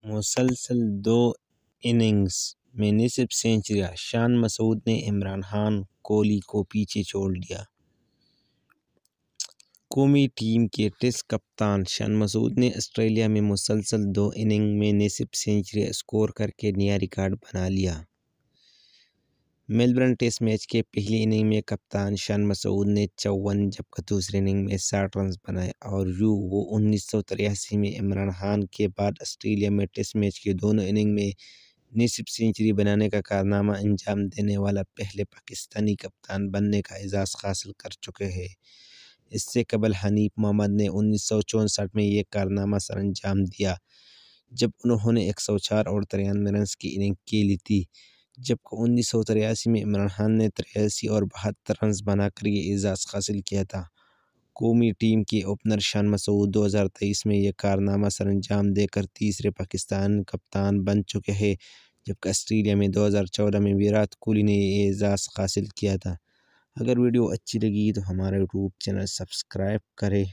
مسلسل 2 اننگز میں نصف سنچریاں، شان مسعود نے عمران خان کوہلی کو پیچھے چھوڑ دیا۔ قومی ٹیم کے ٹیسٹ کپتان شان مسعود نے آسٹریلیا میں مسلسل 2 اننگ میں نصف سنچری اسکور کرکے نیا ریکارڈ بنا لیا۔ میلبورن ٹیسٹ میچ کے پہلی اننگ میں کپتان شان مسعود نے 54 جبکہ دوسری اننگ میں 60 رنز بنائے اور وہ 1983 میں عمران خان کے بعد آسٹریلیا میں ٹیسٹ میچ کے دونوں اننگ میں نصف سنچری بنانے کا کارنامہ انجام دینے والا پہلے پاکستانی کپتان بننے کا اعزاز حاصل کر چکے ہیں۔ اس سے قبل حنیف محمد نے 1964 میں یہ کارنامہ سر انجام دیا جب انہوں نے 104 اور 93 رنز کی اننگ کھیلی تھی، جبکہ 1983 میں عمران خان نے 83 اور 72 رنز بنا کر یہ اعزاز حاصل کیا تھا۔ قومی ٹیم کے اوپنر شان مسعود 2023 میں یہ کارنامہ سر انجام دے کر تیسرے پاکستانی کپتان بن چکے ہیں، جبکہ آسٹریلیا میں 2014 میں ویرات کوہلی نے یہ اعزاز حاصل کیا تھا۔ اگر ویڈیو اچھی لگی تو ہمارا یوٹیوب چینل سبسکرائب کریں۔